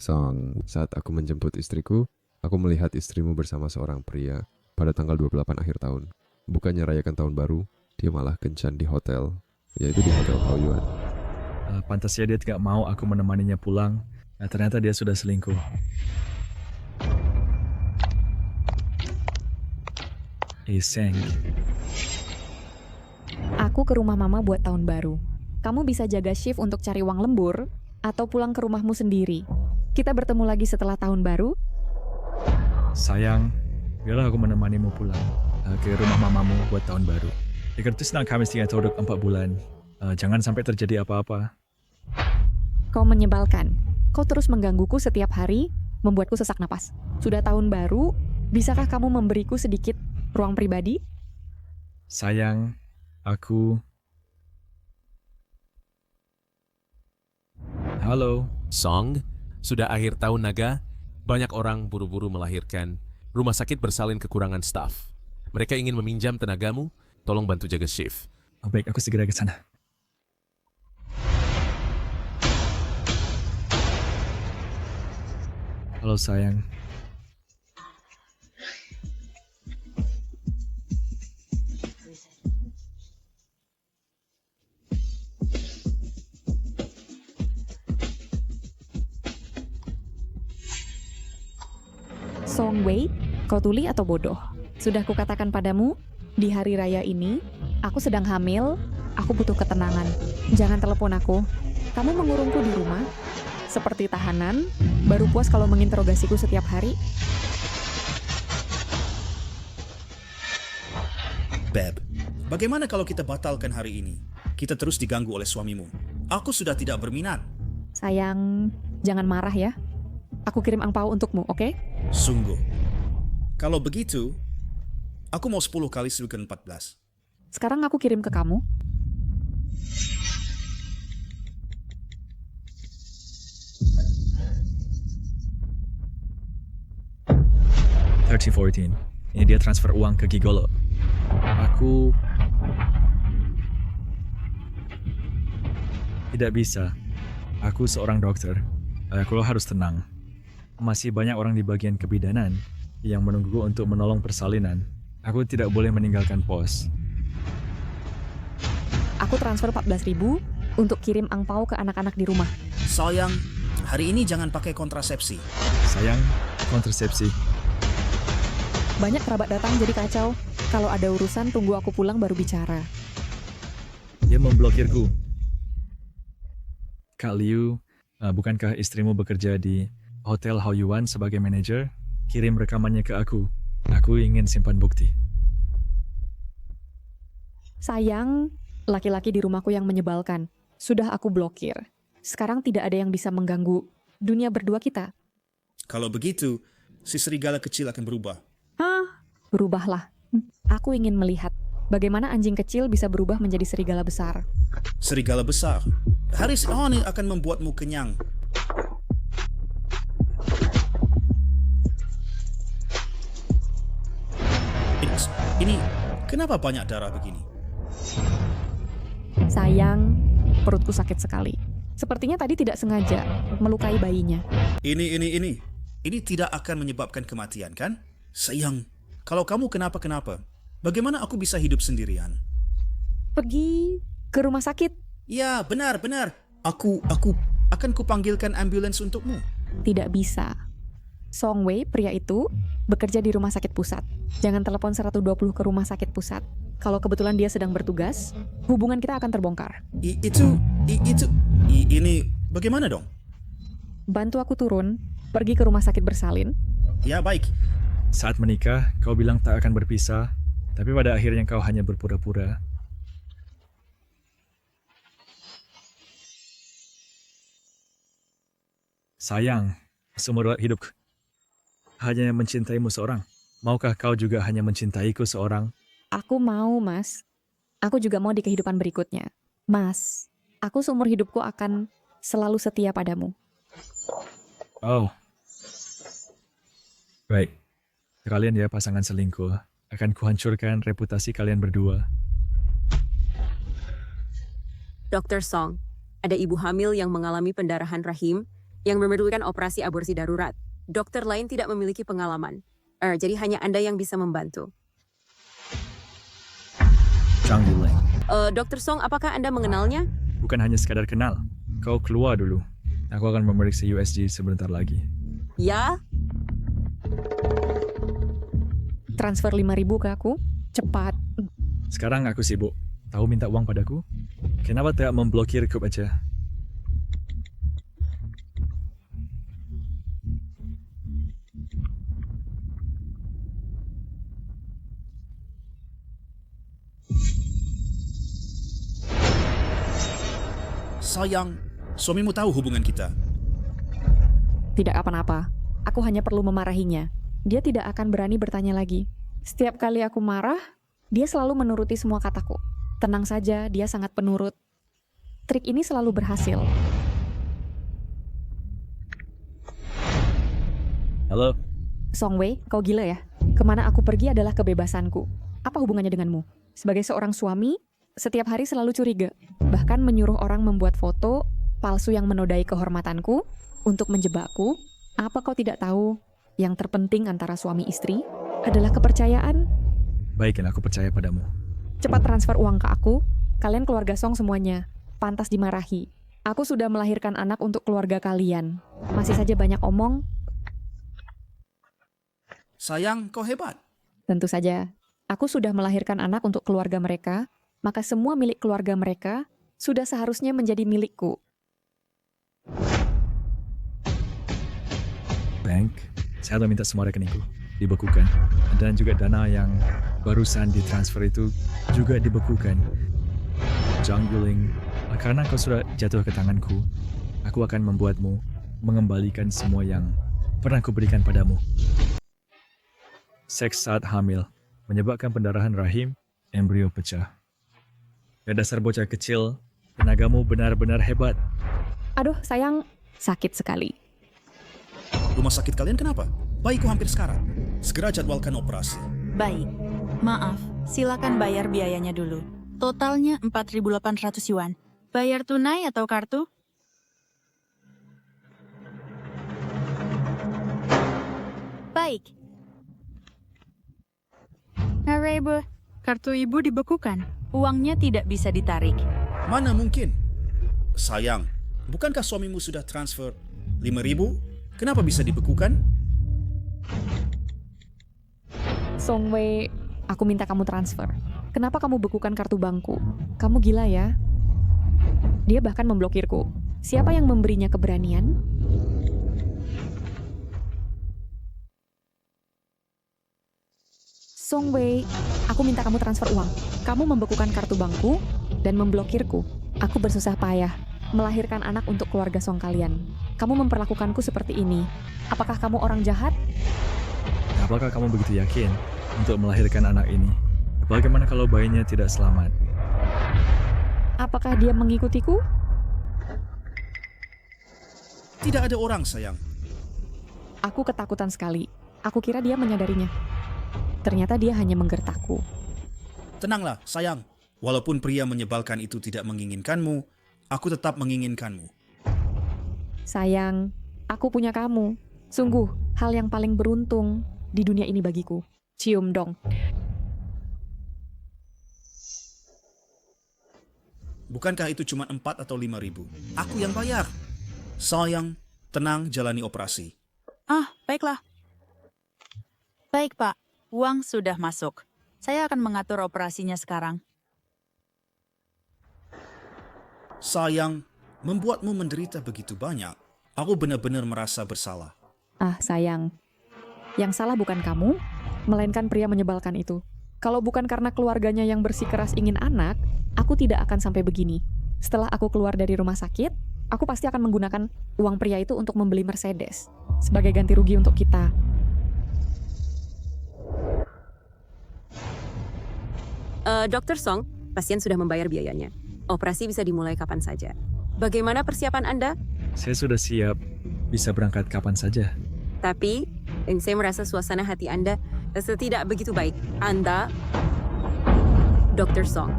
Song, saat aku menjemput istriku, aku melihat istrimu bersama seorang pria pada tanggal 28 akhir tahun. Bukannya rayakan tahun baru, dia malah kencan di hotel, yaitu di Hotel Haoyuan. Pantasnya dia tidak mau aku menemaninya pulang. Nah, ternyata dia sudah selingkuh. Seng. Aku ke rumah mama buat tahun baru. Kamu bisa jaga shift untuk cari uang lembur, atau pulang ke rumahmu sendiri. Kita bertemu lagi setelah tahun baru. Sayang, biarlah aku menemanimu pulang ke rumah mamamu buat tahun baru. Ikat itu senang kami tinggal 4 bulan. Jangan sampai terjadi apa-apa. Kau menyebalkan. Kau terus menggangguku setiap hari, membuatku sesak napas. Sudah tahun baru, bisakah kamu memberiku sedikit ruang pribadi? Sayang, aku... Halo. Song, sudah akhir tahun naga, banyak orang buru-buru melahirkan. Rumah sakit bersalin kekurangan staf. Mereka ingin meminjam tenagamu, tolong bantu jaga shift. Oh, baik, aku segera ke sana. Halo sayang. Song Wei, kau tuli atau bodoh? Sudah kukatakan padamu, di hari raya ini, aku sedang hamil, aku butuh ketenangan. Jangan telepon aku. Kamu mengurungku di rumah, seperti tahanan, baru puas kalau menginterogasiku setiap hari. Beb, bagaimana kalau kita batalkan hari ini? Kita terus diganggu oleh suamimu. Aku sudah tidak berminat. Sayang, jangan marah ya. Aku kirim angpau untukmu, oke? Sungguh. Kalau begitu, aku mau 10 kali 14. Sekarang aku kirim ke kamu. Ini dia transfer uang ke Gigolo. Aku... tidak bisa. Aku seorang dokter. Aku harus tenang. Masih banyak orang di bagian kebidanan yang menungguku untuk menolong persalinan. Aku tidak boleh meninggalkan pos. Aku transfer 14.000 untuk kirim angpau ke anak-anak di rumah. Sayang, hari ini jangan pakai kontrasepsi. Sayang, kontrasepsi. Banyak kerabat datang jadi kacau. Kalau ada urusan, tunggu aku pulang baru bicara. Dia memblokirku. Kak Liu, bukankah istrimu bekerja di Hotel Haoyuan sebagai manajer? Kirim rekamannya ke aku. Aku ingin simpan bukti. Sayang, laki-laki di rumahku yang menyebalkan. Sudah aku blokir. Sekarang tidak ada yang bisa mengganggu dunia berdua kita. Kalau begitu, si serigala kecil akan berubah. Hah? Berubahlah. Aku ingin melihat bagaimana anjing kecil bisa berubah menjadi serigala besar. Serigala besar. Hari ini akan membuatmu kenyang. Ini kenapa banyak darah begini? Sayang, perutku sakit sekali. Sepertinya tadi tidak sengaja melukai bayinya. Ini tidak akan menyebabkan kematian, kan? Sayang, kalau kamu kenapa-kenapa, bagaimana aku bisa hidup sendirian? Pergi ke rumah sakit. Ya, benar. Aku akan kupanggilkan ambulans untukmu. Tidak bisa. Song Wei, pria itu, bekerja di rumah sakit pusat. Jangan telepon 120 ke rumah sakit pusat. Kalau kebetulan dia sedang bertugas, hubungan kita akan terbongkar. Ini bagaimana dong? Bantu aku turun, pergi ke rumah sakit bersalin. Ya, baik. Saat menikah, kau bilang tak akan berpisah, tapi pada akhirnya kau hanya berpura-pura. Sayang, seumur hidupku hanya mencintaimu seorang. Maukah kau juga hanya mencintaiku seorang? Aku mau, Mas. Aku juga mau di kehidupan berikutnya. Mas, aku seumur hidupku akan selalu setia padamu. Oh. Baik. Kalian ya pasangan selingkuh. Akan kuhancurkan reputasi kalian berdua. Dr. Song, ada ibu hamil yang mengalami pendarahan rahim yang memerlukan operasi aborsi darurat. Dokter lain tidak memiliki pengalaman. Jadi hanya Anda yang bisa membantu. Zhang Yuling. Dr. Song, apakah Anda mengenalnya? Bukan hanya sekadar kenal. Kau keluar dulu. Aku akan memeriksa USG sebentar lagi. Ya, Transfer 5.000 ke aku. Cepat. Sekarang aku sibuk. Tahu minta uang padaku? Kenapa tidak memblokir Kup aja? Sayang, suamimu tahu hubungan kita. Tidak apa-apa. Aku hanya perlu memarahinya. Dia tidak akan berani bertanya lagi. Setiap kali aku marah, dia selalu menuruti semua kataku. Tenang saja, dia sangat penurut. Trik ini selalu berhasil. Halo? Song Wei, kau gila ya? Kemana aku pergi adalah kebebasanku. Apa hubungannya denganmu? Sebagai seorang suami, setiap hari selalu curiga. Bahkan menyuruh orang membuat foto palsu yang menodai kehormatanku untuk menjebakku. Apa kau tidak tahu? Yang terpenting antara suami istri adalah kepercayaan. Baik, aku percaya padamu. Cepat transfer uang ke aku. Kalian keluarga Song semuanya. Pantas dimarahi. Aku sudah melahirkan anak untuk keluarga kalian. Masih saja banyak omong. Sayang, kau hebat. Tentu saja. Aku sudah melahirkan anak untuk keluarga mereka. Maka semua milik keluarga mereka sudah seharusnya menjadi milikku. Bank, saya telah minta semua rekeningku dibekukan. Dan juga dana yang barusan ditransfer itu juga dibekukan. Zhang Yuling, karena kau sudah jatuh ke tanganku, aku akan membuatmu mengembalikan semua yang pernah kuberikan padamu. Seks saat hamil menyebabkan pendarahan rahim, embrio pecah. Dan dasar bocah kecil, tenagamu benar-benar hebat. Aduh, sayang, sakit sekali. Rumah sakit kalian kenapa? Baikku hampir sekarang. Segera jadwalkan operasi. Baik, maaf, silakan bayar biayanya dulu. Totalnya 4.800 yuan. Bayar tunai atau kartu? Baik. Ibu, kartu ibu dibekukan. Uangnya tidak bisa ditarik. Mana mungkin? Sayang, bukankah suamimu sudah transfer 5.000? Kenapa bisa dibekukan? Song Wei, aku minta kamu transfer. Kenapa kamu bekukan kartu bankku? Kamu gila ya? Dia bahkan memblokirku. Siapa yang memberinya keberanian? Song Wei, aku minta kamu transfer uang. Kamu membekukan kartu bankku dan memblokirku. Aku bersusah payah melahirkan anak untuk keluarga Song kalian. Kamu memperlakukanku seperti ini. Apakah kamu orang jahat? Apakah kamu begitu yakin untuk melahirkan anak ini? Bagaimana kalau bayinya tidak selamat? Apakah dia mengikutiku? Tidak ada orang, sayang. Aku ketakutan sekali. Aku kira dia menyadarinya. Ternyata dia hanya menggertakku. Tenanglah, sayang. Walaupun pria menyebalkan itu tidak menginginkanmu, aku tetap menginginkanmu. Sayang, aku punya kamu. Sungguh, hal yang paling beruntung di dunia ini bagiku. Cium dong. Bukankah itu cuma 4 atau 5.000? Aku yang bayar. Sayang, tenang jalani operasi. Baiklah. Baik, Pak. Uang sudah masuk. Saya akan mengatur operasinya sekarang. Sayang, membuatmu menderita begitu banyak. Aku benar-benar merasa bersalah. Sayang. Yang salah bukan kamu, melainkan pria menyebalkan itu. Kalau bukan karena keluarganya yang bersikeras ingin anak, aku tidak akan sampai begini. Setelah aku keluar dari rumah sakit, aku pasti akan menggunakan uang pria itu untuk membeli Mercedes sebagai ganti rugi untuk kita. Dr. Song, pasien sudah membayar biayanya. Operasi bisa dimulai kapan saja. Bagaimana persiapan Anda? Saya sudah siap, bisa berangkat kapan saja. Tapi, saya merasa suasana hati Anda tidak begitu baik. Anda, Dr. Song,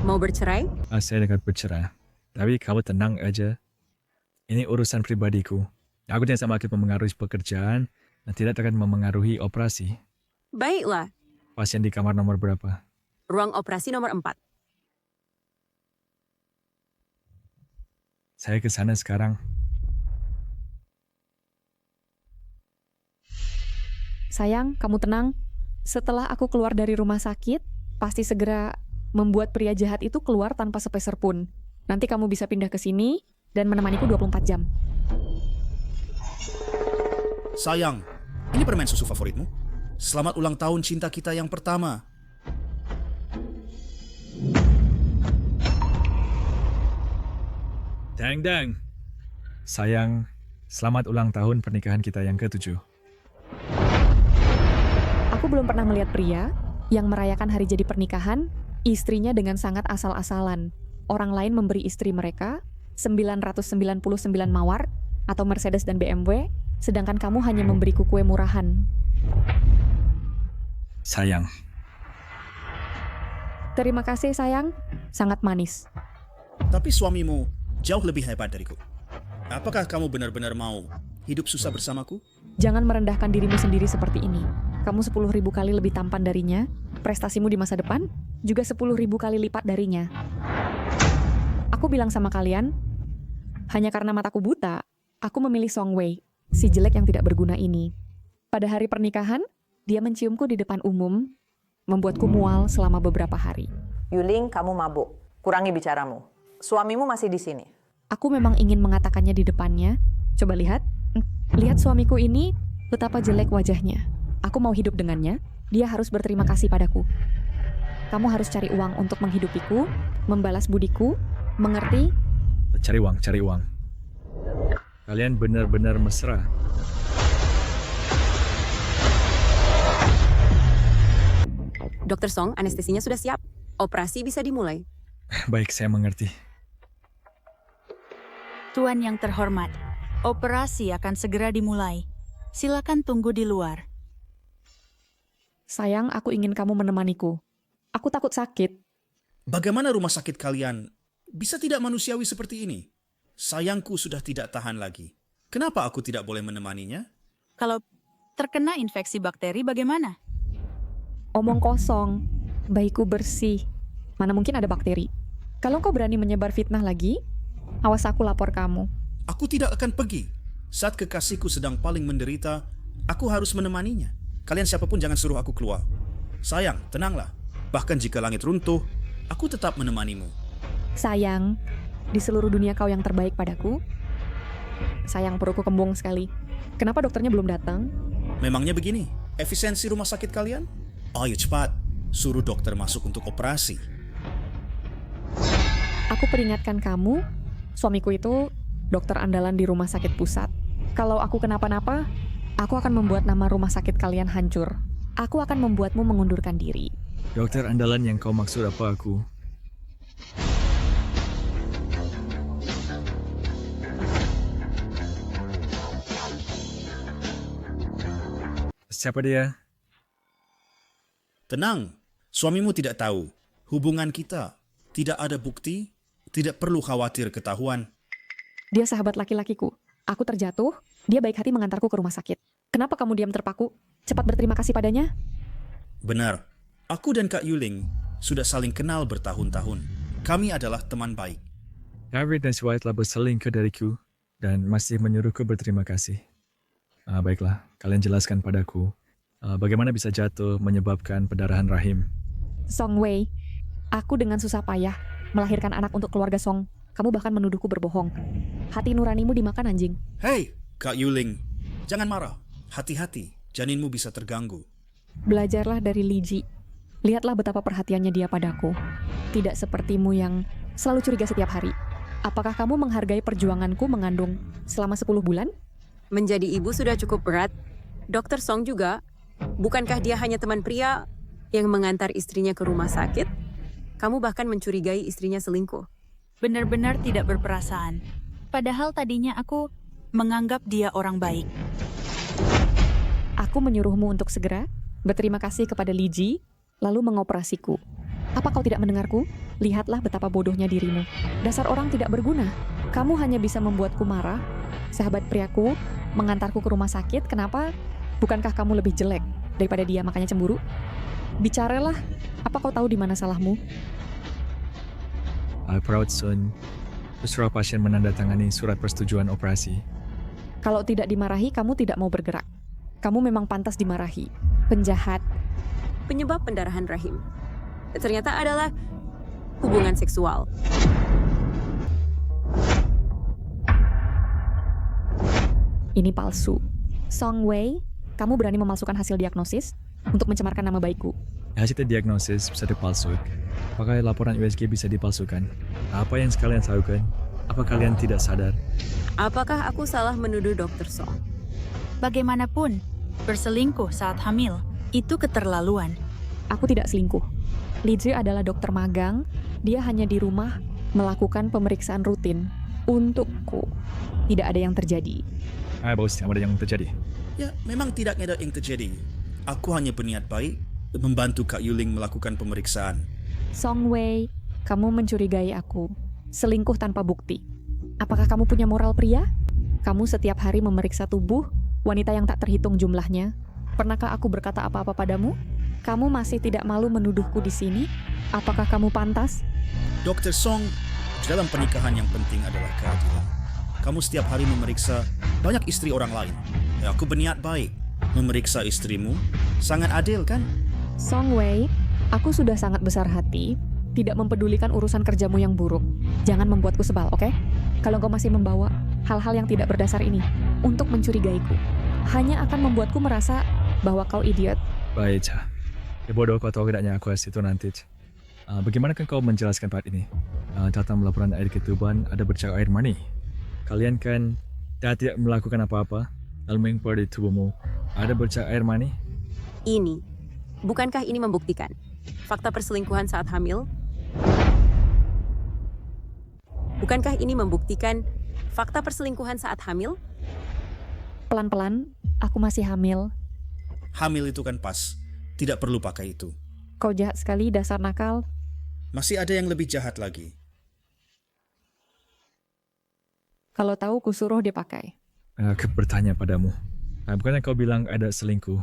mau bercerai? Saya dekat bercerai. Tapi kamu tenang aja. Ini urusan pribadiku. Aku tidak sama akan memengaruhi pekerjaan dan tidak akan memengaruhi operasi. Baiklah, Pasien di kamar nomor berapa? ruang operasi nomor 4. Saya ke sana sekarang. Sayang, kamu tenang. Setelah aku keluar dari rumah sakit, pasti segera membuat pria jahat itu keluar tanpa sepeser pun. Nanti kamu bisa pindah ke sini dan menemaniku 24 jam. Sayang, ini permen susu favoritmu. Selamat ulang tahun cinta kita yang pertama. Dang. Sayang, selamat ulang tahun pernikahan kita yang ke-7. Aku belum pernah melihat pria yang merayakan hari jadi pernikahan istrinya dengan sangat asal-asalan. Orang lain memberi istri mereka 999 mawar atau Mercedes dan BMW, sedangkan kamu hanya memberiku kue murahan. Sayang, Terima kasih sayang, sangat manis. Tapi suamimu jauh lebih hebat dariku. Apakah kamu benar-benar mau hidup susah bersamaku? Jangan merendahkan dirimu sendiri seperti ini. Kamu 10.000 kali lebih tampan darinya, prestasimu di masa depan juga 10.000 kali lipat darinya. Aku bilang sama kalian, hanya karena mataku buta, aku memilih Song Wei, si jelek yang tidak berguna ini. Pada hari pernikahan, dia menciumku di depan umum, membuatku mual selama beberapa hari. Yuling, kamu mabuk. Kurangi bicaramu. Suamimu masih di sini. Aku memang ingin mengatakannya di depannya. Coba lihat. Lihat suamiku ini, betapa jelek wajahnya. Aku mau hidup dengannya, dia harus berterima kasih padaku. Kamu harus cari uang untuk menghidupiku, membalas budiku, mengerti? cari uang. Kalian benar-benar mesra. Dr. Song, anestesinya sudah siap. Operasi bisa dimulai. Baik, saya mengerti. Tuan yang terhormat, operasi akan segera dimulai. Silakan tunggu di luar. Sayang, aku ingin kamu menemaniku. Aku takut sakit. Bagaimana rumah sakit kalian bisa tidak manusiawi seperti ini? Sayangku sudah tidak tahan lagi. Kenapa aku tidak boleh menemaninya? Kalau terkena infeksi bakteri bagaimana? Omong kosong, bayiku bersih. Mana mungkin ada bakteri. Kalau kau berani menyebar fitnah lagi, awas aku lapor kamu. Aku tidak akan pergi. Saat kekasihku sedang paling menderita, aku harus menemaninya. Kalian siapapun jangan suruh aku keluar. Sayang, tenanglah. Bahkan jika langit runtuh, aku tetap menemanimu. Sayang, di seluruh dunia kau yang terbaik padaku. Sayang, perutku kembung sekali. Kenapa dokternya belum datang? Memangnya begini, efisiensi rumah sakit kalian? Ayo cepat, suruh dokter masuk untuk operasi. Aku peringatkan kamu, suamiku itu dokter andalan di rumah sakit pusat. Kalau aku kenapa-napa, aku akan membuat nama rumah sakit kalian hancur. Aku akan membuatmu mengundurkan diri. Dokter andalan yang kau maksud apa aku? Siapa dia? Tenang, suamimu tidak tahu. Hubungan kita tidak ada bukti, tidak perlu khawatir ketahuan. Dia sahabat laki-lakiku. Aku terjatuh, dia baik hati mengantarku ke rumah sakit. Kenapa kamu diam terpaku? Cepat berterima kasih padanya. Benar, aku dan Kak Yuling sudah saling kenal bertahun-tahun. Kami adalah teman baik. David dan Swai telah berselingkuh dariku dan masih menyuruhku berterima kasih. Baiklah, kalian jelaskan padaku bagaimana bisa jatuh menyebabkan pendarahan rahim. Song Wei, aku dengan susah payah melahirkan anak untuk keluarga Song. Kamu bahkan menuduhku berbohong. Hati nuranimu dimakan anjing. Hei, Kak Yuling, jangan marah. Hati-hati, janinmu bisa terganggu. Belajarlah dari Li Ji. Lihatlah betapa perhatiannya dia padaku. Tidak sepertimu yang selalu curiga setiap hari. Apakah kamu menghargai perjuanganku mengandung selama 10 bulan? Menjadi ibu sudah cukup berat. Dr. Song juga. Bukankah dia hanya teman pria yang mengantar istrinya ke rumah sakit? Kamu bahkan mencurigai istrinya selingkuh. Benar-benar tidak berperasaan. Padahal tadinya aku menganggap dia orang baik. Aku menyuruhmu untuk segera berterima kasih kepada Li Ji, lalu mengoperasiku. Apa kau tidak mendengarku? Lihatlah betapa bodohnya dirimu. Dasar orang tidak berguna. Kamu hanya bisa membuatku marah. Sahabat priaku mengantarku ke rumah sakit. Kenapa? Bukankah kamu lebih jelek daripada dia, makanya cemburu? Bicaralah. Apa kau tahu di mana salahmu? Perawat Sun suruh pasien menandatangani surat persetujuan operasi. Kalau tidak dimarahi, kamu tidak mau bergerak. Kamu memang pantas dimarahi. Penjahat. Penyebab pendarahan rahim ternyata adalah hubungan seksual. Ini palsu. Song Wei, kamu berani memalsukan hasil diagnosis untuk mencemarkan nama baikku. Hasil diagnosis bisa dipalsukan. Apakah laporan USG bisa dipalsukan? Apa yang sekalian lakukan? Apa kalian tidak sadar? Apakah aku salah menuduh Dr. Song? Bagaimanapun, berselingkuh saat hamil itu keterlaluan. Aku tidak selingkuh. Li Zhi adalah dokter magang. Dia hanya di rumah melakukan pemeriksaan rutin untukku. Tidak ada yang terjadi. Bos, apa yang terjadi? Ya, memang tidak ada yang terjadi. Aku hanya berniat baik membantu Kak Yuling melakukan pemeriksaan. Song Wei, kamu mencurigai aku. Selingkuh tanpa bukti. Apakah kamu punya moral pria? Kamu setiap hari memeriksa tubuh wanita yang tak terhitung jumlahnya. Pernahkah aku berkata apa-apa padamu? Kamu masih tidak malu menuduhku di sini? Apakah kamu pantas? Dr. Song, dalam pernikahan yang penting adalah keadilan. Kamu setiap hari memeriksa banyak istri orang lain. Ya, aku berniat baik memeriksa istrimu. Sangat adil, kan? Song Wei, aku sudah sangat besar hati, tidak mempedulikan urusan kerjamu yang buruk. Jangan membuatku sebal, oke? Kalau kau masih membawa hal-hal yang tidak berdasar ini untuk mencurigaiku, hanya akan membuatku merasa bahwa kau idiot. Baik, Cha. Ya bodoh kau tahu tidaknya aku itu nanti. Bagaimana kau menjelaskan part ini? Dalam laporan air ketuban ada bercak air mani. Kalian kan tidak melakukan apa-apa, lalu mengper di tubuhmu ada bercak air mani? Ini, bukankah ini membuktikan fakta perselingkuhan saat hamil? Bukankah ini membuktikan fakta perselingkuhan saat hamil? Pelan-pelan, aku masih hamil. Hamil itu kan pas. Tidak perlu pakai itu. Kau jahat sekali, dasar nakal. Masih ada yang lebih jahat lagi. Kalau tahu, kusuruh dia pakai. Aku bertanya padamu. Bukannya kau bilang ada selingkuh?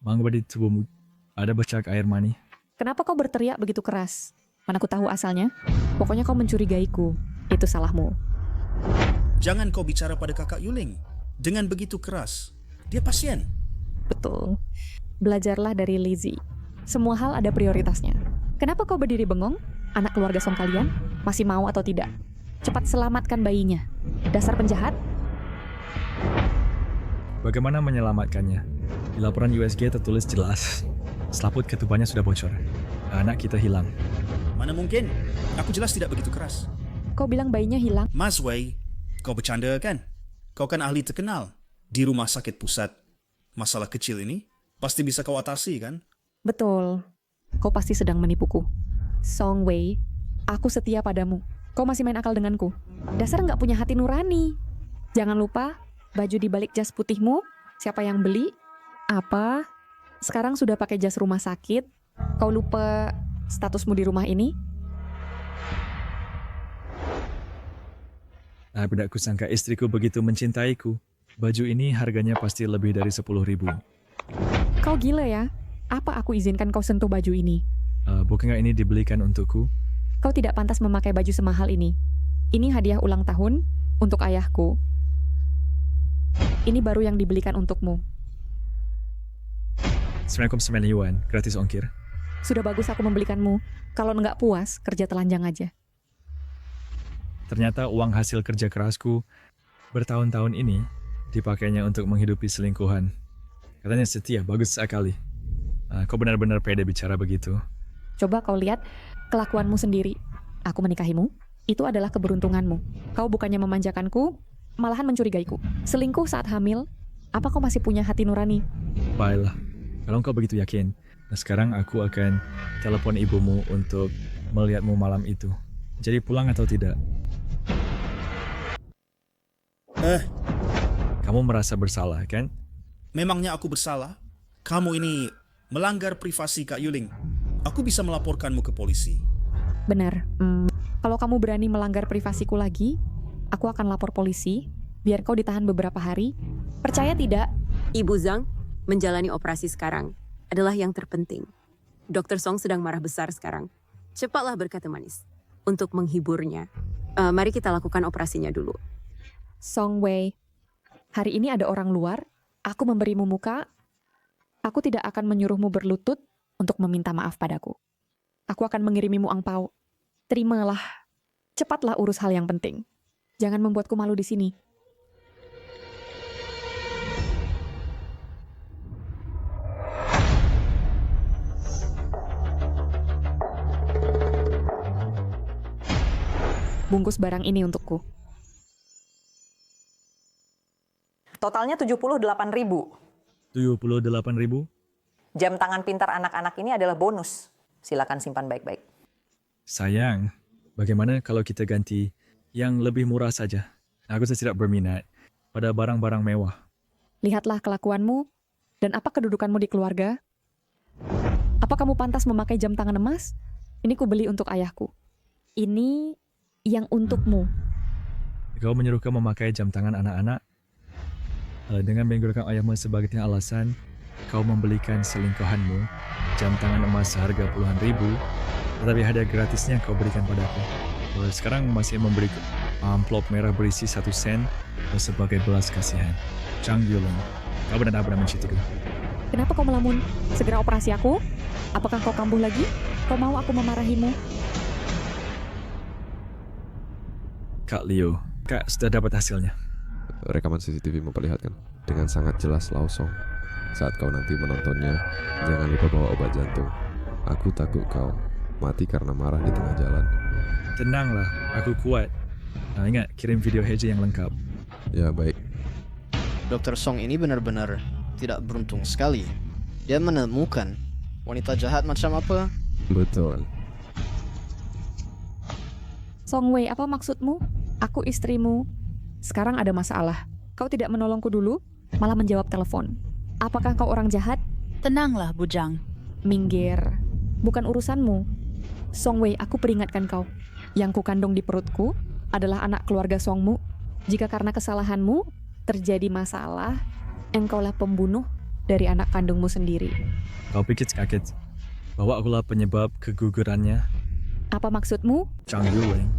Mengapa di tubuhmu ada bercak air mani? Kenapa kau berteriak begitu keras? Mana ku tahu asalnya? Pokoknya kau mencurigaiku. Itu salahmu. Jangan kau bicara pada kakak Yuling dengan begitu keras. Dia pasien. Betul. Belajarlah dari Li Zhi. Semua hal ada prioritasnya. Kenapa kau berdiri bengong? Anak keluarga Song kalian masih mau atau tidak? Cepat selamatkan bayinya. Dasar penjahat. Bagaimana menyelamatkannya? Di laporan USG tertulis jelas. Selaput ketubannya sudah bocor. Anak kita hilang. Mana mungkin? Aku jelas tidak begitu keras. Kau bilang bayinya hilang. Mas Wei, kau bercanda kan? Kau kan ahli terkenal di rumah sakit pusat. Masalah kecil ini pasti bisa kau atasi, kan? Betul. Kau pasti sedang menipuku. Song Wei, aku setia padamu. Kau masih main akal denganku. Dasar nggak punya hati nurani. Jangan lupa, baju di balik jas putihmu, siapa yang beli? Apa? Sekarang sudah pakai jas rumah sakit. Kau lupa statusmu di rumah ini? Tidak kusangka istriku begitu mencintaiku. Baju ini harganya pasti lebih dari 10.000. Kau gila ya? Apa aku izinkan kau sentuh baju ini? Bukankah ini dibelikan untukku? Kau tidak pantas memakai baju semahal ini. Ini hadiah ulang tahun untuk ayahku. Ini baru yang dibelikan untukmu. 9,9 yuan, gratis ongkir. Sudah bagus aku membelikanmu. Kalau nggak puas, kerja telanjang aja. Ternyata uang hasil kerja kerasku bertahun-tahun ini dipakainya untuk menghidupi selingkuhan. Katanya setia, bagus sekali. Kau benar-benar pede bicara begitu. Coba kau lihat kelakuanmu sendiri. Aku menikahimu, itu adalah keberuntunganmu. Kau bukannya memanjakanku, malahan mencurigaiku. Selingkuh saat hamil, apa kau masih punya hati nurani? Baiklah, kalau kau begitu yakin. Nah, sekarang aku akan telepon ibumu untuk melihatmu malam itu. Jadi pulang atau tidak? Kamu merasa bersalah, kan? Memangnya aku bersalah? Kamu ini melanggar privasi Kak Yuling. Aku bisa melaporkanmu ke polisi. Benar. Kalau kamu berani melanggar privasiku lagi, Aku akan lapor polisi, biar kau ditahan beberapa hari. Percaya tidak? Ibu Zhang, menjalani operasi sekarang adalah yang terpenting. Dr. Song sedang marah besar sekarang. Cepatlah berkata manis untuk menghiburnya. Mari kita lakukan operasinya dulu. Song Wei, hari ini ada orang luar. Aku memberimu muka. Aku tidak akan menyuruhmu berlutut untuk meminta maaf padaku. Aku akan mengirimimu angpau. Terimalah. Cepatlah urus hal yang penting. Jangan membuatku malu di sini. Bungkus barang ini untukku. Totalnya 78.000. 78.000? Jam tangan pintar anak-anak ini adalah bonus. Silakan simpan baik-baik. Sayang, bagaimana kalau kita ganti yang lebih murah saja? Aku tidak berminat pada barang-barang mewah. Lihatlah kelakuanmu dan apa kedudukanmu di keluarga. Apa kamu pantas memakai jam tangan emas? Ini ku beli untuk ayahku. Ini yang untukmu. Kau menyuruhku memakai jam tangan anak-anak? Dengan menggunakan ayahmu sebagai alasan, kau membelikan selingkuhanmu jam tangan emas seharga puluhan ribu, tetapi hadiah gratisnya kau berikan padaku. Sekarang masih memberi amplop merah berisi 1 sen sebagai belas kasihan. Zhang Yuling, kau benar-benar mencitiku. Kenapa kau melamun? Segera operasi aku? Apakah kau kambuh lagi? Kau mau aku memarahimu? Kak Liu, Kak sudah dapat hasilnya. Rekaman CCTV memperlihatkan dengan sangat jelas Lau Song. Saat kau nanti menontonnya, jangan lupa bawa obat jantung. Aku takut kau mati karena marah di tengah jalan. Tenanglah, aku kuat. Ingat, kirim video Heiji yang lengkap. Ya, baik. Dr. Song ini benar-benar tidak beruntung sekali. Dia menemukan wanita jahat macam apa? Betul. Song Wei, apa maksudmu? Aku istrimu. Sekarang ada masalah. Kau tidak menolongku dulu, malah menjawab telepon. Apakah kau orang jahat? Tenanglah, Bu Zhang. Minggir. Bukan urusanmu. Song Wei, aku peringatkan kau. Yang kukandung di perutku adalah anak keluarga Songmu. Jika karena kesalahanmu terjadi masalah, engkaulah pembunuh dari anak kandungmu sendiri. Kau pikir kaget bahwa akulah penyebab kegugurannya? Apa maksudmu? Zhang Yuling,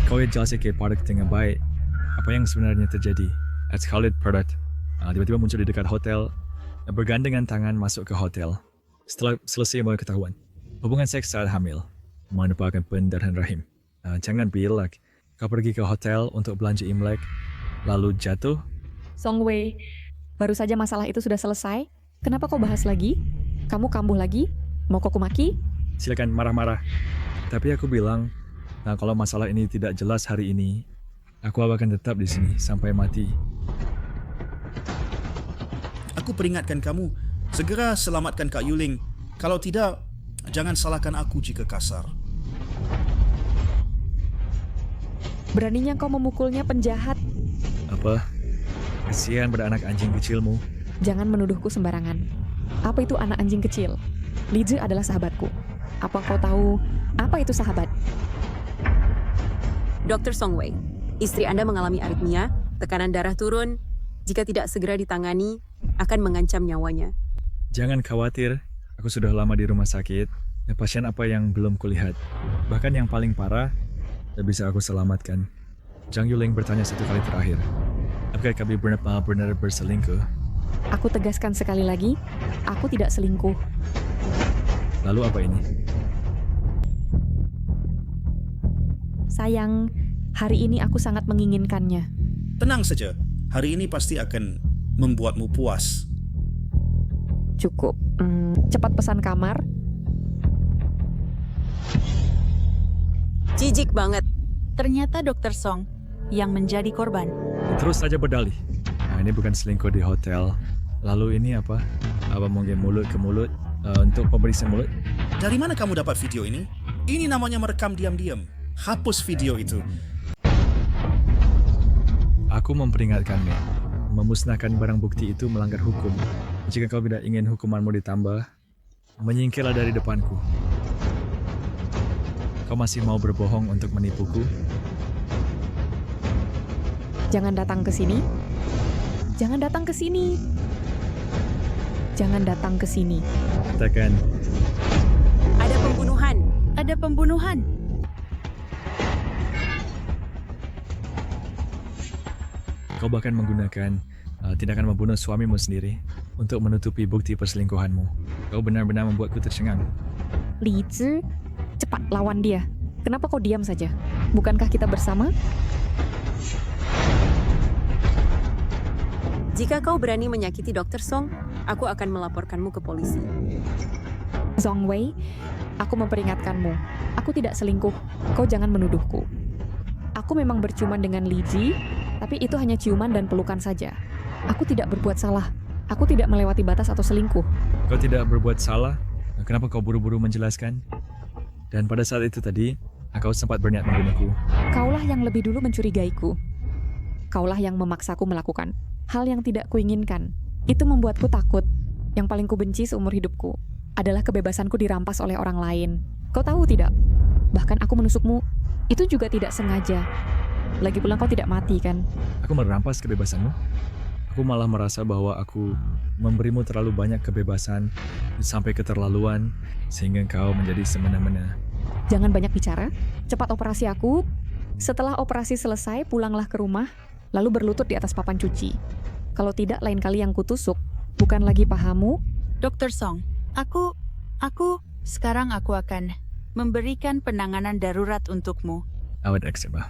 kau yang jelasnya kepada kita dengan baik. Apa yang sebenarnya terjadi? At Khalid Product, tiba-tiba muncul di dekat hotel, bergandengan tangan masuk ke hotel. Setelah selesai mulai ketahuan, hubungan seks saat hamil, merupakan pendarahan rahim. Jangan bilang kau pergi ke hotel untuk belanja Imlek, lalu jatuh. Song Wei, baru saja masalah itu sudah selesai. Kenapa kau bahas lagi? Kamu kambuh lagi? Mau kau maki? Silakan marah-marah. Tapi aku bilang, kalau masalah ini tidak jelas hari ini, aku akan tetap di sini sampai mati. Aku peringatkan kamu, segera selamatkan Kak Yuling. Kalau tidak, jangan salahkan aku jika kasar. Beraninya kau memukulnya, penjahat. Apa? Kasihan pada anak anjing kecilmu. Jangan menuduhku sembarangan. Apa itu anak anjing kecil? Li Zhi adalah sahabatku. Apa kau tahu apa itu sahabat? Dr. Song Wei, istri Anda mengalami aritmia, tekanan darah turun. Jika tidak segera ditangani, akan mengancam nyawanya. Jangan khawatir, aku sudah lama di rumah sakit. Pasien apa yang belum kulihat? Bahkan yang paling parah, bisa aku selamatkan. Zhang Yuling bertanya 1 kali terakhir. Apakah kami benar berselingkuh? Aku tegaskan sekali lagi, aku tidak selingkuh. Lalu apa ini? Sayang, hari ini aku sangat menginginkannya. Tenang saja, hari ini pasti akan membuatmu puas. Cukup. Cepat pesan kamar. Jijik banget. Ternyata Dr. Song yang menjadi korban. Terus saja berdalih. Ini bukan selingkuh di hotel. Lalu ini apa? Apa mungkin mulut ke mulut untuk pemeriksaan mulut? Dari mana kamu dapat video ini? Ini namanya merekam diam-diam. Hapus video itu. Aku memperingatkanmu. Memusnahkan barang bukti itu melanggar hukum. Jika kau tidak ingin hukumanmu ditambah, menyingkirlah dari depanku. Kau masih mau berbohong untuk menipuku? Jangan datang ke sini. Jangan datang ke sini. Jangan datang ke sini. Katakan, Ada pembunuhan. Ada pembunuhan. kau bahkan menggunakan tindakan membunuh suamimu sendiri untuk menutupi bukti perselingkuhanmu. Kau benar-benar membuatku tercengang. Li Zi, cepat lawan dia. Kenapa kau diam saja? Bukankah kita bersama? Jika kau berani menyakiti Dr. Song, aku akan melaporkanmu ke polisi. Zhong Wei, aku memperingatkanmu. Aku tidak selingkuh. Kau jangan menuduhku. Aku memang berciuman dengan Li Ji, tapi itu hanya ciuman dan pelukan saja. Aku tidak berbuat salah. Aku tidak melewati batas atau selingkuh. Kau tidak berbuat salah. Kenapa kau buru-buru menjelaskan? Dan pada saat itu tadi, kau sempat berniat membunuhku. Kaulah yang lebih dulu mencurigaiku. Kaulah yang memaksaku melakukan hal yang tidak kuinginkan. Itu membuatku takut. Yang paling kubenci seumur hidupku adalah kebebasanku dirampas oleh orang lain. Kau tahu tidak? Bahkan aku menusukmu. Itu juga tidak sengaja. Lagi pula kau tidak mati kan? Aku merampas kebebasanmu. Aku malah merasa bahwa aku memberimu terlalu banyak kebebasan sampai keterlaluan sehingga kau menjadi semena-mena. Jangan banyak bicara. Cepat operasi aku. Setelah operasi selesai, pulanglah ke rumah, lalu berlutut di atas papan cuci. Kalau tidak, lain kali yang kutusuk bukan lagi pahamu. Dr. Song, sekarang aku akan memberikan penanganan darurat untukmu. Awet ekseba.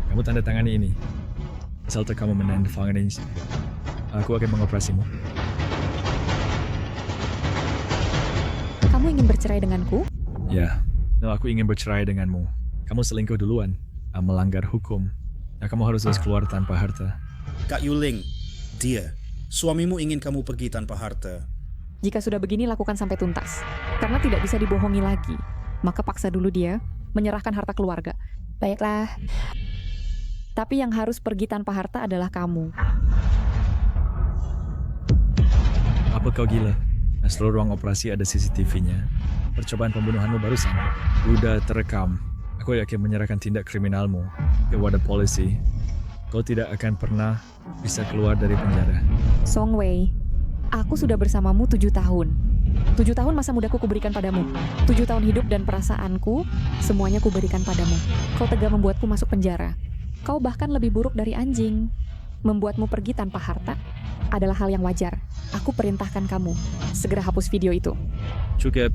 Kamu tanda tangani ini. Asal kamu menandatangani ini, aku akan mengoperasimu. Kamu ingin bercerai denganku? Ya, aku ingin bercerai denganmu. Kamu selingkuh duluan, melanggar hukum. Kamu harus keluar tanpa harta. Kak Yuling, dia, suamimu ingin kamu pergi tanpa harta. Jika sudah begini, lakukan sampai tuntas. Karena tidak bisa dibohongi lagi. Maka paksa dulu dia menyerahkan harta keluarga. Baiklah. Tapi yang harus pergi tanpa harta adalah kamu. Apa kau gila? Seluruh ruang operasi ada CCTV-nya. Percobaan pembunuhanmu barusan udah terekam. Aku yakin menyerahkan tindak kriminalmu kepada polisi. Kau tidak akan pernah bisa keluar dari penjara. Song Wei, aku sudah bersamamu 7 tahun. 7 tahun masa mudaku kuberikan padamu. 7 tahun hidup dan perasaanku, semuanya kuberikan padamu. Kau tega membuatku masuk penjara. Kau bahkan lebih buruk dari anjing. Membuatmu pergi tanpa harta adalah hal yang wajar. Aku perintahkan kamu, segera hapus video itu. Cukup,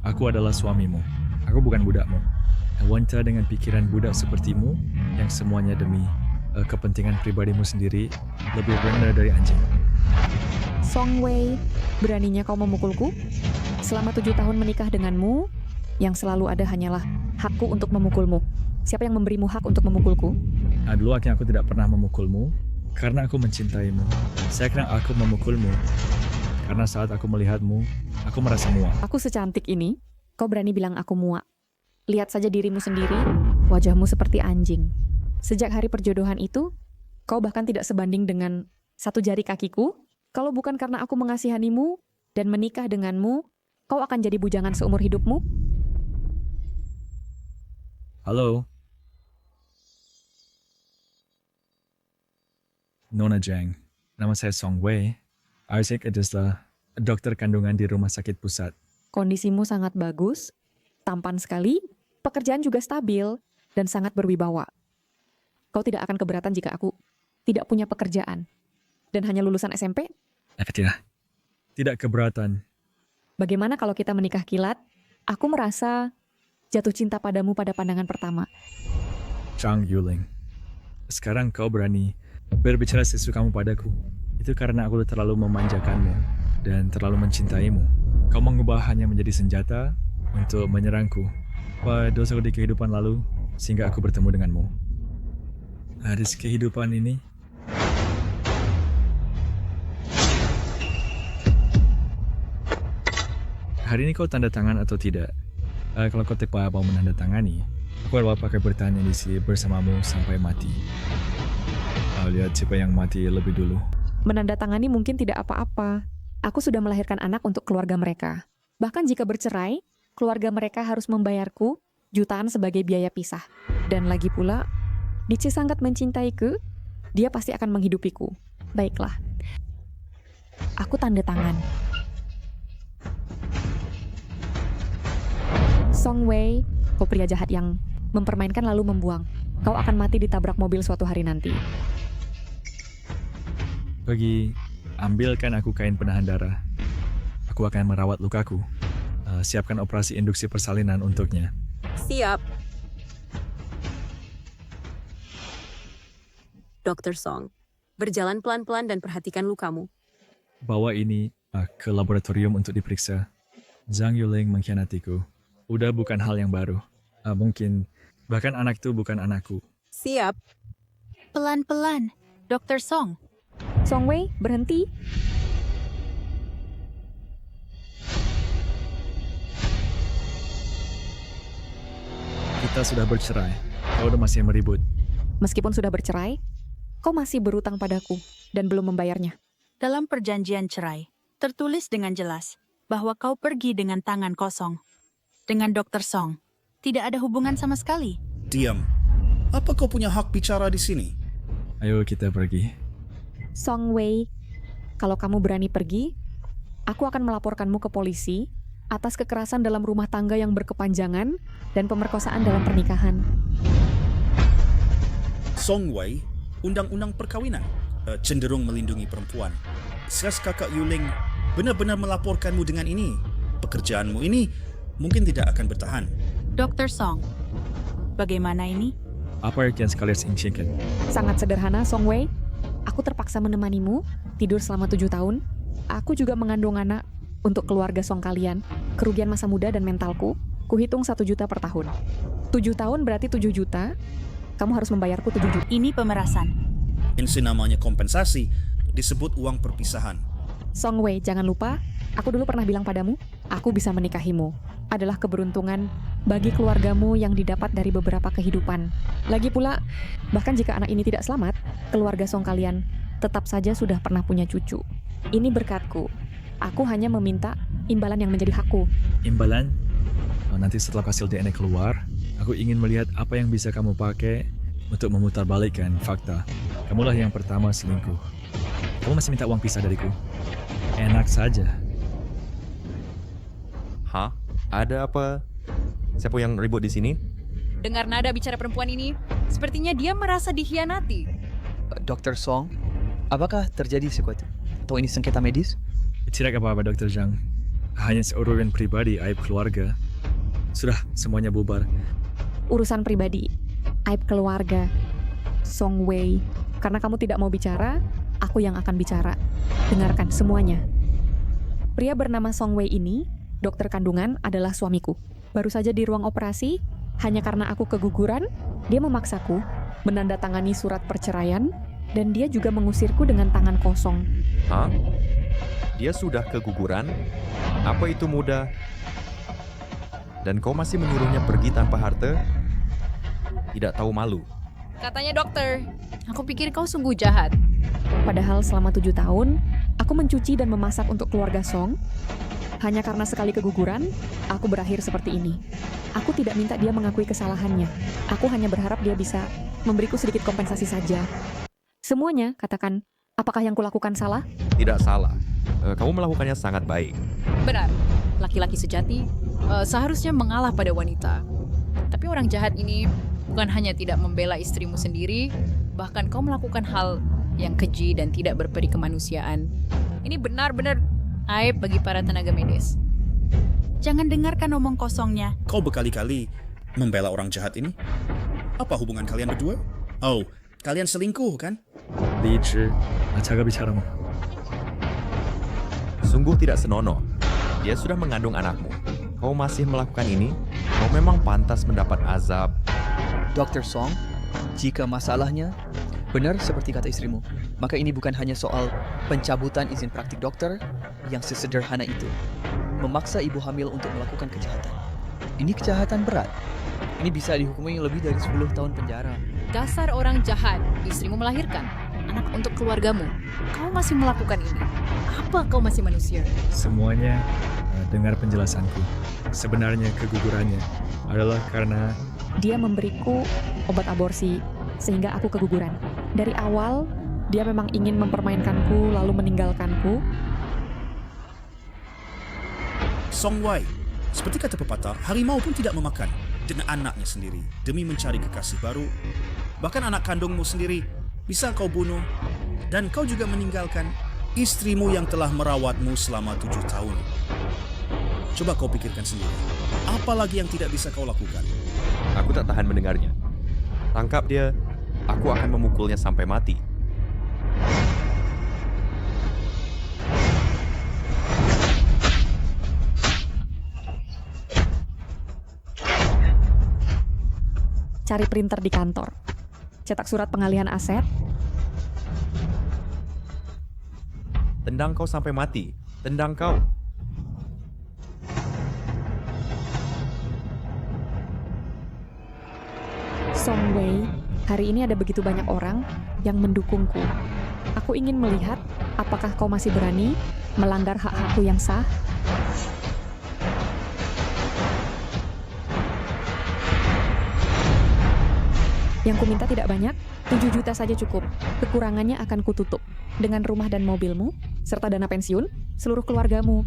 aku adalah suamimu. Aku bukan budakmu. Wanita dengan pikiran budak sepertimu, yang semuanya demi kepentingan pribadimu sendiri, lebih rendah dari anjing. Song Wei, beraninya kau memukulku? Selama 7 tahun menikah denganmu, yang selalu ada hanyalah hakku untuk memukulmu. Siapa yang memberimu hak untuk memukulku? Dulu aku tidak pernah memukulmu, karena aku mencintaimu. Sekarang aku memukulmu, karena saat aku melihatmu, aku merasa muak. Aku secantik ini, kau berani bilang aku muak. Lihat saja dirimu sendiri, wajahmu seperti anjing. Sejak hari perjodohan itu, kau bahkan tidak sebanding dengan 1 jari kakiku. Kalau bukan karena aku mengasihanimu dan menikah denganmu, kau akan jadi bujangan seumur hidupmu. Halo? Nona Zhang, nama saya Song Wei. Isaac adalah dokter kandungan di rumah sakit pusat. Kondisimu sangat bagus, tampan sekali, pekerjaan juga stabil, dan sangat berwibawa. Kau tidak akan keberatan jika aku tidak punya pekerjaan dan hanya lulusan SMP? Tidak keberatan. Bagaimana kalau kita menikah kilat? Aku merasa jatuh cinta padamu pada pandangan pertama. Zhang Yuling, sekarang kau berani berbicara sesukamu padaku. Itu karena aku terlalu memanjakanmu dan terlalu mencintaimu. Kau mengubah hanya menjadi senjata untuk menyerangku. Apa dosaku di kehidupan lalu sehingga aku bertemu denganmu? Di kehidupan ini, hari ini kau tanda tangan atau tidak? Kalau kau tidak mau menandatangani, aku akan bertahan di sini bersamamu sampai mati. Lihat siapa yang mati lebih dulu. Menandatangani mungkin tidak apa-apa. Aku sudah melahirkan anak untuk keluarga mereka. Bahkan jika bercerai, keluarga mereka harus membayarku jutaan sebagai biaya pisah. Dan lagi pula, Dice sangat mencintaiku, dia pasti akan menghidupiku. Baiklah. Aku tanda tangan. Song Wei, kau pria jahat yang mempermainkan lalu membuang. Kau akan mati ditabrak mobil suatu hari nanti. Pergi, ambilkan aku kain penahan darah. Aku akan merawat lukaku. Siapkan operasi induksi persalinan untuknya. Siap. Dr. Song, berjalan pelan-pelan dan perhatikan lukamu. Bawa ini ke laboratorium untuk diperiksa. Zhang Yuling mengkhianatiku. Udah bukan hal yang baru. Mungkin, bahkan anak itu bukan anakku. Siap. Pelan-pelan, Dr. Song. Song Wei, berhenti. Kita sudah bercerai. Kau udah masih meribut. Meskipun sudah bercerai, kau masih berutang padaku dan belum membayarnya. Dalam perjanjian cerai, tertulis dengan jelas bahwa kau pergi dengan tangan kosong. Dengan Dr. Song, tidak ada hubungan sama sekali. Diam. Apa kau punya hak bicara di sini? Ayo kita pergi. Song Wei, kalau kamu berani pergi, aku akan melaporkanmu ke polisi atas kekerasan dalam rumah tangga yang berkepanjangan dan pemerkosaan dalam pernikahan. Song Wei, undang-undang perkawinan cenderung melindungi perempuan. Seras kakak Yuling benar-benar melaporkanmu dengan ini. Pekerjaanmu ini mungkin tidak akan bertahan. Dr. Song, bagaimana ini? Apa yang kalian inginkan? Sangat sederhana, Song Wei. Aku terpaksa menemanimu tidur selama 7 tahun. Aku juga mengandung anak untuk keluarga Song kalian. Kerugian masa muda dan mentalku, kuhitung 1 juta per tahun. 7 tahun berarti 7 juta. Kamu harus membayarku 7 juta. Ini pemerasan. Ini namanya kompensasi, disebut uang perpisahan. Song Wei, jangan lupa, aku dulu pernah bilang padamu, aku bisa menikahimu. Adalah keberuntungan bagi keluargamu yang didapat dari beberapa kehidupan. Lagi pula, bahkan jika anak ini tidak selamat, keluarga Song kalian tetap saja sudah pernah punya cucu. Ini berkatku. Aku hanya meminta imbalan yang menjadi hakku. Imbalan? Nanti setelah hasil DNA keluar, aku ingin melihat apa yang bisa kamu pakai untuk memutarbalikkan fakta. Kamulah yang pertama selingkuh. Kamu masih minta uang pisah dariku? Enak saja. Hah? Ada apa? Siapa yang ribut di sini? Dengar nada bicara perempuan ini, sepertinya dia merasa dikhianati. Dr. Song, apakah terjadi sesuatu? Atau ini sengketa medis? Tidak apa-apa, Dr. Zhang. Hanya seurusan pribadi, aib keluarga. Sudah, semuanya bubar. Urusan pribadi, aib keluarga. Song Wei, karena kamu tidak mau bicara, aku yang akan bicara. Dengarkan semuanya. Pria bernama Song Wei ini, dokter kandungan, adalah suamiku. Baru saja di ruang operasi, hanya karena aku keguguran, dia memaksaku menandatangani surat perceraian, dan dia juga mengusirku dengan tangan kosong. Hah? Dia sudah keguguran? Apa itu mudah? Dan kau masih menyuruhnya pergi tanpa harta? Tidak tahu malu. Katanya dokter, aku pikir kau sungguh jahat. Padahal selama 7 tahun, aku mencuci dan memasak untuk keluarga Song. Hanya karena sekali keguguran, aku berakhir seperti ini. Aku tidak minta dia mengakui kesalahannya. Aku hanya berharap dia bisa memberiku sedikit kompensasi saja. Semuanya, katakan, apakah yang kulakukan salah? Tidak salah. Kamu melakukannya sangat baik. Benar, laki-laki sejati seharusnya mengalah pada wanita. Tapi orang jahat ini bukan hanya tidak membela istrimu sendiri, bahkan kau melakukan hal yang keji dan tidak berperi kemanusiaan. Ini benar-benar aib bagi para tenaga medis. Jangan dengarkan omong kosongnya. Kau berkali-kali membela orang jahat ini? Apa hubungan kalian berdua? Oh, kalian selingkuh kan? Li-Zhi, jaga bicaramu. Sungguh tidak senonoh. Dia sudah mengandung anakmu. Kau masih melakukan ini? Kau memang pantas mendapat azab. Dr. Song, jika masalahnya benar seperti kata istrimu, maka ini bukan hanya soal pencabutan izin praktik dokter yang sesederhana itu. Memaksa ibu hamil untuk melakukan kejahatan. Ini kejahatan berat. Ini bisa dihukumi lebih dari 10 tahun penjara. Dasar orang jahat, istrimu melahirkan. anak untuk keluargamu. Kau masih melakukan ini. Apa kau masih manusia? Semuanya dengar penjelasanku. Sebenarnya kegugurannya adalah karena Dia memberiku obat aborsi, sehingga aku keguguran. Dari awal, dia memang ingin mempermainkanku lalu meninggalkanku. Song Wei, seperti kata pepatah, harimau pun tidak memakan dengan anaknya sendiri demi mencari kekasih baru. Bahkan anak kandungmu sendiri bisa kau bunuh, dan kau juga meninggalkan istrimu yang telah merawatmu selama 7 tahun. Coba kau pikirkan sendiri, apa lagi yang tidak bisa kau lakukan? Aku tak tahan mendengarnya. Tangkap dia, aku akan memukulnya sampai mati. Cari printer di kantor. Cetak surat pengalihan aset. Tendang kau sampai mati. Tendang kau. Song Wei, hari ini ada begitu banyak orang yang mendukungku. Aku ingin melihat apakah kau masih berani melanggar hak-hakku yang sah. Yang ku minta tidak banyak, 7 juta saja cukup. Kekurangannya akan kututup dengan rumah dan mobilmu, serta dana pensiun, seluruh keluargamu.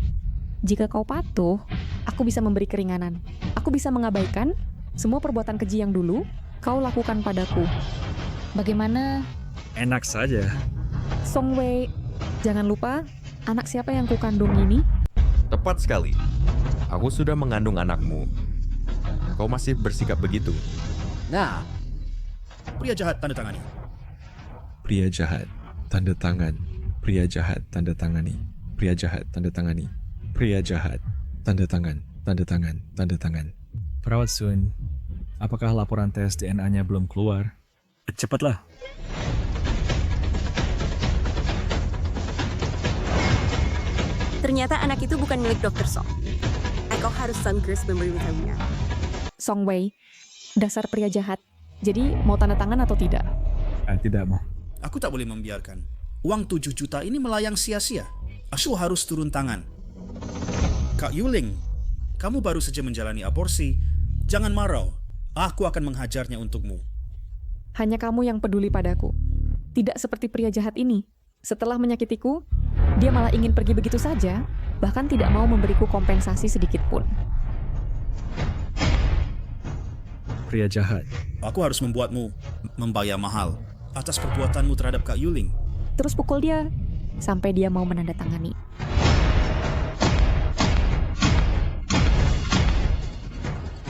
Jika kau patuh, aku bisa memberi keringanan. Aku bisa mengabaikan semua perbuatan keji yang dulu kau lakukan padaku. Bagaimana? enak saja. Song Wei, jangan lupa anak siapa yang kukandung ini? Tepat sekali. Aku sudah mengandung anakmu. Kau masih bersikap begitu. Nah, Pria jahat tanda tangani. Pria jahat, tanda tangan. Pria jahat, tanda tangani. Pria jahat, tanda tangani. Pria jahat, tanda tangan, tanda tangan, tanda tangan. Perawat Sun, apakah laporan tes DNA-nya belum keluar? Cepatlah. Ternyata anak itu bukan milik Dr. Song. Kau harus Sunburst memberitahunya. Song Wei, dasar pria jahat. Jadi mau tanda tangan atau tidak? Tidak mau. Aku tak boleh membiarkan uang 7 juta ini melayang sia-sia. Aku harus turun tangan. Kak Yuling, kamu baru saja menjalani aborsi. Jangan marah. Aku akan menghajarnya untukmu. Hanya kamu yang peduli padaku. Tidak seperti pria jahat ini. Setelah menyakitiku, dia malah ingin pergi begitu saja, bahkan tidak mau memberiku kompensasi sedikit pun. Pria jahat. Aku harus membuatmu membayar mahal atas perbuatanmu terhadap Kak Yuling. Terus pukul dia, sampai dia mau menandatangani.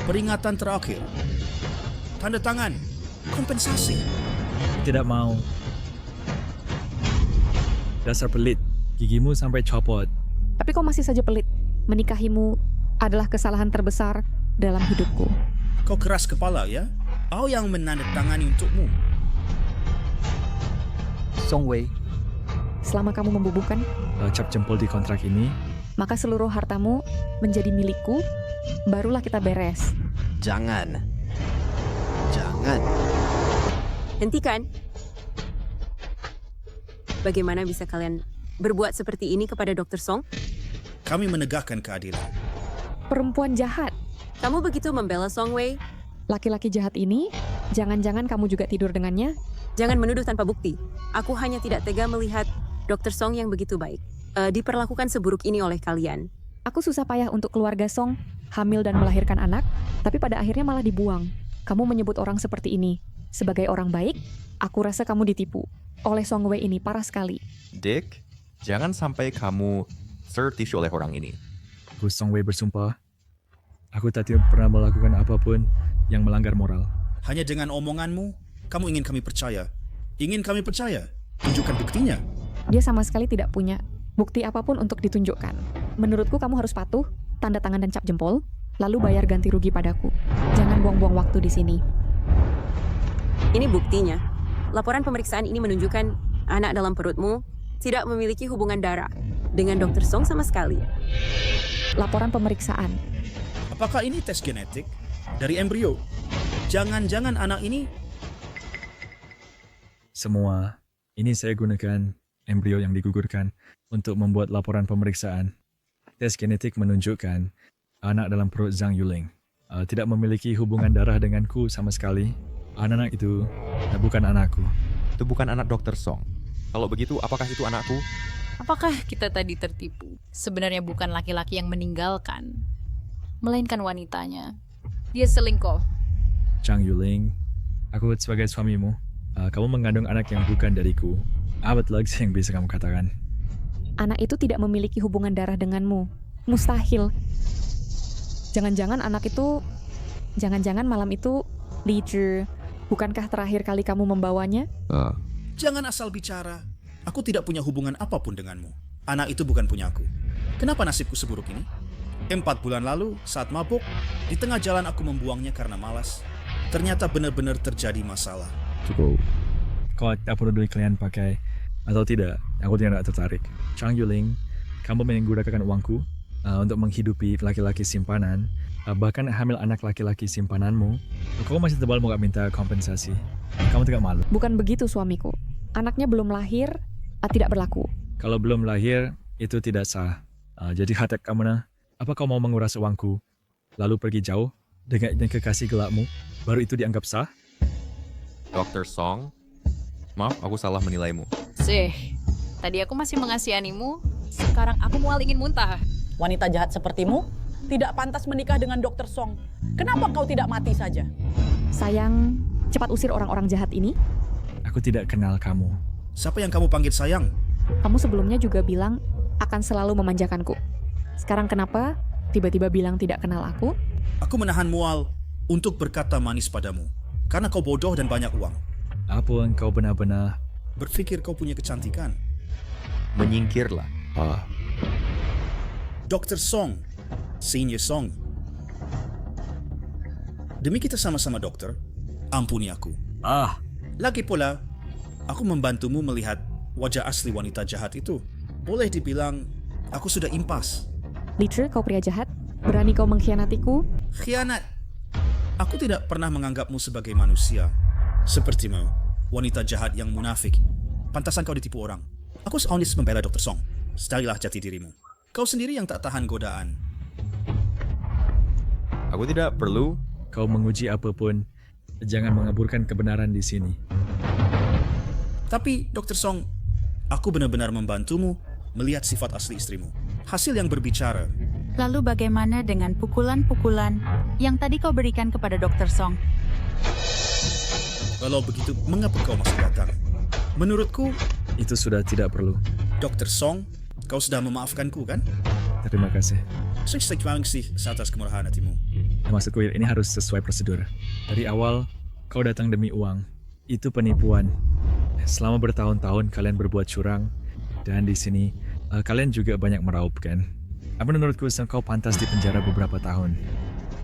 Peringatan terakhir. Tanda tangan. Kompensasi. Tidak mau. Dasar pelit. Gigimu sampai copot. Tapi kau masih saja pelit. Menikahimu adalah kesalahan terbesar dalam hidupku. Kau keras kepala ya? Aku yang menandatangani untukmu. Song Wei, Selama kamu membubuhkan, Cap jempol di kontrak ini. maka seluruh hartamu menjadi milikku, barulah kita beres. jangan. Jangan. Hentikan. Bagaimana bisa kalian berbuat seperti ini kepada Dr. Song? Kami menegakkan keadilan. Perempuan jahat, Kamu begitu membela Song Wei? laki-laki jahat ini, jangan-jangan kamu juga tidur dengannya? Jangan menuduh tanpa bukti. Aku hanya tidak tega melihat Dr. Song yang begitu baik diperlakukan seburuk ini oleh kalian. Aku susah payah untuk keluarga Song, hamil dan melahirkan anak, tapi pada akhirnya malah dibuang. Kamu menyebut orang seperti ini sebagai orang baik? Aku rasa kamu ditipu oleh Song Wei ini, parah sekali. Dick, jangan sampai kamu tertipu oleh orang ini. Aku Song Wei bersumpah. Aku tak pernah melakukan apapun yang melanggar moral. Hanya dengan omonganmu, kamu ingin kami percaya. Ingin kami percaya? Tunjukkan buktinya. Dia sama sekali tidak punya bukti apapun untuk ditunjukkan. Menurutku kamu harus patuh, tanda tangan dan cap jempol, lalu bayar ganti rugi padaku. Jangan buang-buang waktu di sini. Ini buktinya. Laporan pemeriksaan ini menunjukkan anak dalam perutmu tidak memiliki hubungan darah dengan Dr. Song sama sekali. Laporan pemeriksaan. Apakah ini tes genetik dari embrio? Jangan-jangan anak ini... Semua Ini saya gunakan embrio yang digugurkan untuk membuat laporan pemeriksaan. Tes genetik menunjukkan anak dalam perut Zhang Yuling tidak memiliki hubungan darah denganku sama sekali. Anak itu bukan anakku. Itu bukan anak Dr. Song. Kalau begitu, apakah itu anakku? Apakah kita tadi tertipu? Sebenarnya bukan laki-laki yang meninggalkan, melainkan wanitanya. Dia selingkuh. Zhang Yuling, aku sebagai suamimu. Kamu mengandung anak yang bukan dariku. Apa lagi yang bisa kamu katakan? Anak itu tidak memiliki hubungan darah denganmu. Mustahil. Jangan-jangan malam itu Li Zhi. Bukankah terakhir kali kamu membawanya? Jangan asal bicara. Aku tidak punya hubungan apapun denganmu. Anak itu bukan punyaku. Kenapa nasibku seburuk ini? 4 bulan lalu, saat mabuk, di tengah jalan aku membuangnya karena malas. Ternyata benar-benar terjadi masalah. Cukup. Kalau tak peduli kalian pakai atau tidak, aku tidak tertarik. Zhang Yuling, kamu menggunakan uangku untuk menghidupi laki-laki simpanan, bahkan hamil anak laki-laki simpananmu. Kamu masih tebal mau gak minta kompensasi. Kamu tidak malu? Bukan begitu suamiku. Anaknya belum lahir, tidak berlaku. Kalau belum lahir, itu tidak sah. Jadi hatek kamu nah. Apa kau mau menguras uangku, lalu pergi jauh dengan kekasih gelapmu, baru itu dianggap sah? Dr. Song, maaf aku salah menilaimu. Tadi aku masih mengasihanimu, sekarang aku mual ingin muntah. Wanita jahat sepertimu tidak pantas menikah dengan Dr. Song. Kenapa kau tidak mati saja? Sayang, cepat usir orang-orang jahat ini. Aku tidak kenal kamu. Siapa yang kamu panggil sayang? Kamu sebelumnya juga bilang akan selalu memanjakanku. Sekarang kenapa tiba-tiba bilang tidak kenal aku? Aku menahan mual untuk berkata manis padamu. Karena kau bodoh dan banyak uang. Apa yang kau benar-benar? Berpikir kau punya kecantikan. Menyingkirlah. Dr. Song, Senior Song. Demi kita sama-sama dokter, ampuni aku. Lagi pula, aku membantumu melihat wajah asli wanita jahat itu. Boleh dibilang, aku sudah impas. Li Zhi, kau pria jahat. Berani kau mengkhianatiku? Khianat. Aku tidak pernah menganggapmu sebagai manusia. Sepertimu, wanita jahat yang munafik. Pantasan kau ditipu orang. Aku seonis membela Dr. Song. Stalilah jati dirimu. Kau sendiri yang tak tahan godaan. Aku tidak perlu. Kau menguji apapun, jangan mengaburkan kebenaran di sini. Tapi, Dr. Song, aku benar-benar membantumu melihat sifat asli istrimu. Hasil yang berbicara. Lalu bagaimana dengan pukulan-pukulan yang tadi kau berikan kepada Dr. Song? Kalau begitu, mengapa kau masih datang? Menurutku, itu sudah tidak perlu. Dr. Song, kau sudah memaafkanku, kan? Terima kasih. Terima kasih atas kemurahan hatimu. Maksudku ini harus sesuai prosedur. Dari awal, kau datang demi uang. Itu penipuan. Selama bertahun-tahun kalian berbuat curang, dan di sini kalian juga banyak meraup, kan? Apa menurutku kau pantas dipenjara beberapa tahun?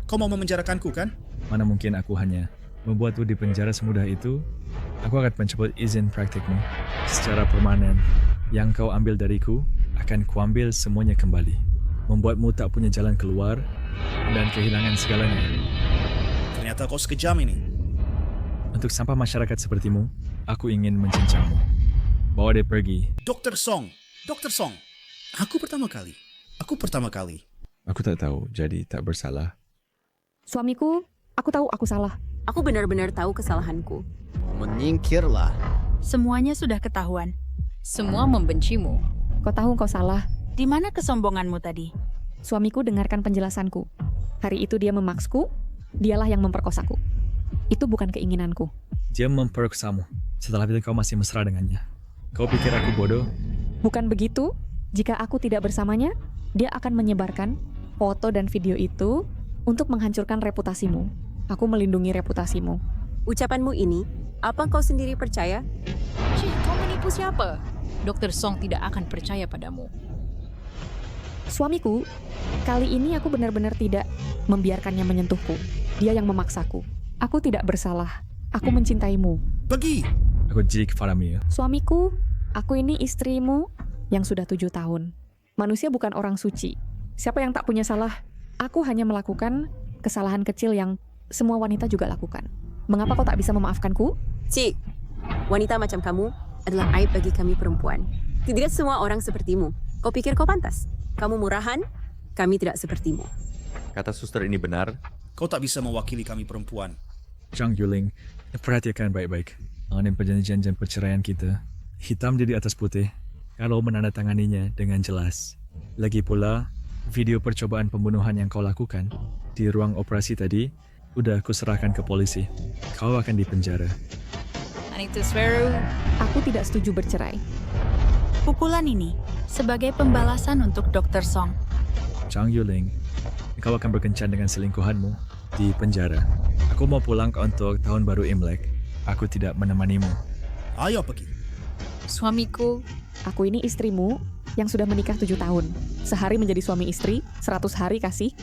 Kau mau memenjarakanku, kan? Mana mungkin aku hanya membuatmu di penjara semudah itu. Aku akan mencabut izin praktikmu secara permanen. Yang kau ambil dariku, akan kuambil semuanya kembali. Membuatmu tak punya jalan keluar dan kehilangan segalanya. Ternyata kau sekejam ini. Untuk sampah masyarakat sepertimu, aku ingin mencincangmu. Bawa dia pergi. Dr. Song, Aku pertama kali. Aku tak tahu, jadi tak bersalah. Suamiku, aku tahu aku salah. Aku benar-benar tahu kesalahanku. Menyingkirlah. Semuanya sudah ketahuan. Semua membencimu. Kau tahu kau salah. Di mana kesombonganmu tadi? Suamiku dengarkan penjelasanku. Hari itu dia memaksku, dialah yang memperkosaku. Itu bukan keinginanku. Dia memperkosamu. Setelah itu kau masih mesra dengannya. Kau pikir aku bodoh? Bukan begitu. Jika aku tidak bersamanya, dia akan menyebarkan foto dan video itu untuk menghancurkan reputasimu. Aku melindungi reputasimu. Ucapanmu ini, apa kau sendiri percaya? Kau menipu siapa? Dr. Song tidak akan percaya padamu. Suamiku, kali ini aku benar-benar tidak membiarkannya menyentuhku. Dia yang memaksaku. Aku tidak bersalah. Aku mencintaimu. Pergi! Aku jijik kepadamu ya. Suamiku, aku ini istrimu yang sudah 7 tahun. Manusia bukan orang suci. Siapa yang tak punya salah? Aku hanya melakukan kesalahan kecil yang semua wanita juga lakukan. Mengapa kau tak bisa memaafkanku? Wanita macam kamu adalah aib bagi kami perempuan. Tidak semua orang sepertimu. Kau pikir kau pantas? Kamu murahan, kami tidak sepertimu. Kata suster ini benar. Kau tak bisa mewakili kami perempuan. Zhang Yuling, perhatikan baik-baik mengenai perjanjian dan perceraian kita. Hitam di atas putih, kalau menandatanganinya dengan jelas. Lagi pula, video percobaan pembunuhan yang kau lakukan di ruang operasi tadi, udah aku serahkan ke polisi. Kau akan dipenjara. Anitus Veru, Aku tidak setuju bercerai. Pukulan ini sebagai pembalasan untuk Dr. Song. Zhang Yuling, kau akan berkencan dengan selingkuhanmu di penjara. Aku mau pulang untuk tahun baru Imlek. Aku tidak menemanimu. Ayo pergi. suamiku, Aku ini istrimu yang sudah menikah 7 tahun. Sehari menjadi suami istri, 100 hari kasih.